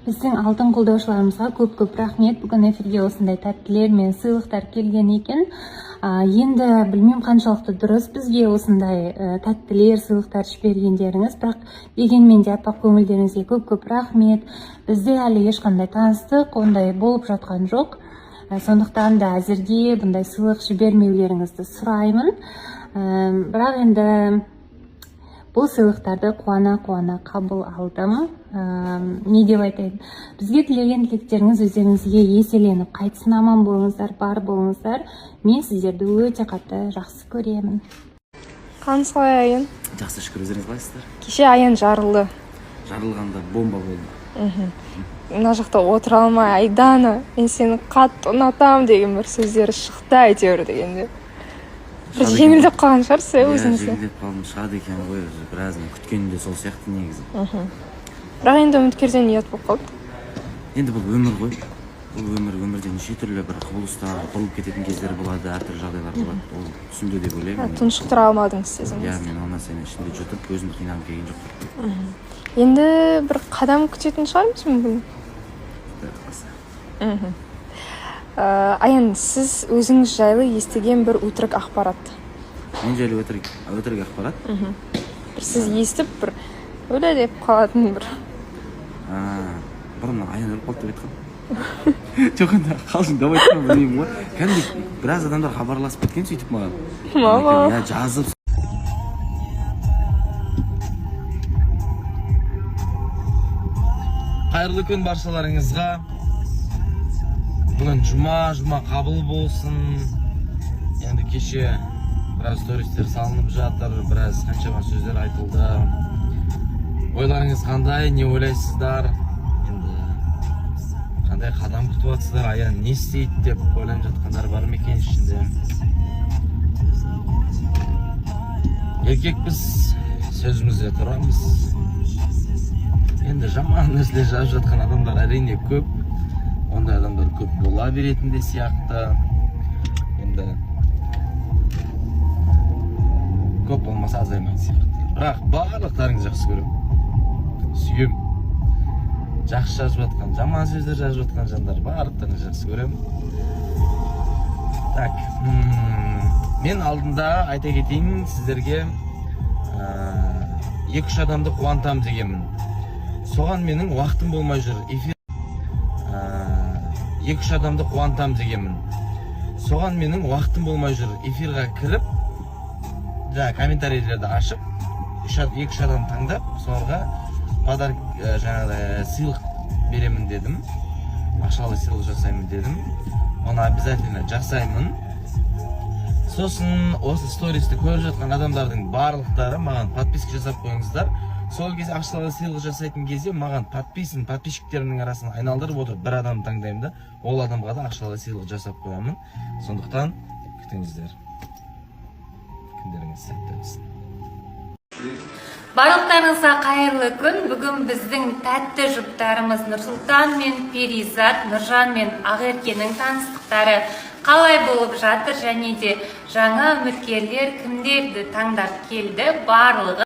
Біздің алтын қолдаушыларымызға көп рахмет. Бүгін эфирге осындай тәттілер мен сыйлықтар келген екен. Енді білмем қаншалықты дұрыс бізге осындай тәттілер, сыйлықтар жібергендеріңіз, бірақ дегенмен де аппақ көңілдеріңізге көп рахмет. Бізде әлі ешқандай таныстық, ондай болып жатқан жоқ. Сондықтан да әзірге бұндай сыйлық жібермеулеріңізді сұраймын. Бірақ енді бұл сыйлықтарды қуана қабыл алдым. Не деп айтайын? Бізге тілеген тілектеріңіз өздеріңізге еселеніп, қайтсын, аман болыңыздар, бар болыңыздар. Мен сіздерді өте қатты жақсы көремін. Қалыңыз қалай, Аян? Жақсы, шүкір, өздеріңіз қалайсыздар? Кеше Аян жарылды. Жарылғанда бомба болды. Мына жақта отыра алмай, Айдана, мен сені қатты ұнатам деген бір сөздері шықты әйтеуір дегенде. Бір жеңілдеп қалған шығарсыз өзіңізді? Жеңілдеп қалдым, шығады екен ғой, біраз күткенім де сол сияқты негізі. Бірақ енді үміткерден ұят болып қалды. Енді бұл өмір ғой. Бұл өмірде неше түрлі бір құбылыстар, бұрылып кететін кездер болады, әртүрлі жағдайлар болады. Ол түсінді деп ойлаймын. Тұншықтыра алмадыңыз сезіміңізді? Иә, мен оны сені ішінде жұтып, өзімді қинағым келген жоқ. Енді бір қадам күтетін шығармыз мүмкін? Аян, сіз өзіңіз жайлы естіген бір өтірік ақпарат. Мен жайлы өтірік ақпарат? Бір сіз естіп, бір өлі деп қалатын бір. Бұрын Аян өліп қалды деп айтқан. Жоқ, енді қалжың деп айтқан білмеймін ғой. Кәдімгі біраз адамдар хабарласып кеткен сөйтіп маған. Жазып. Қайырлы күн баршаларыңызға. Бүгін жұма қабыл болсын. Енді кеше біраз стористер салынып жатыр, біраз қаншама сөздер айтылды. Ойларыңыз қандай, не ойлайсыздар? Енді қандай қадам күтіп жатсыздар? Аян не істейді деп ойланып жатқандар бар ма екен ішінде? Еркекпіз, сөзімізде тұрамыз. Енді жаман нәрселер жазып жатқан адамдар әрине көп. Ондай адамдар көп бола беретін де сияқты. Енді көп болмаса азаймайды сияқты. Бірақ барлықтарыңызды жақсы көремін. Сүйем. Жақсы жазып жатқан, жаман сөздер жазып жатқан жандар барлықтарыңызды жақсы көремін. Так, мен алдында айта кетейін сіздерге 2-3 адамды қуантам дегенмін. Соған менің уақытым болмай жүр. 2-3 адамды қуантам дегенмін. Соған менің уақытым болмай жүр. Эфирға кіріп, комментарийлерді ашып, 2-3 адам таңдап, соларға сыйлық беремін дедім. Ақшалы сыйлық жасаймын дедім. Оны обязательно жасаймын. Сосын осы стористі көріп жатқан адамдардың барлықтары маған подписка жасап қойыңыздар. Сол кезде ақшалы сыйлық жасайтын кезде маған подписчиктерімнің арасын айналдырып отырып бір адам таңдаймын да, ол адамға да ақшалы сыйлық жасап қоямын. Сондықтан күтіңіздер. Күндеріңіз сәтті өтсін. Барлықтарыңызға қайырлы күн. Бүгін біздің тәтті жұптарымыз Нұрсұлтан мен Перизат, Нұржан мен Ақеркенің таныстықтары қалай болып жатыр, және де жаңа үміткерлер кімдерді таңдап келді, барлығы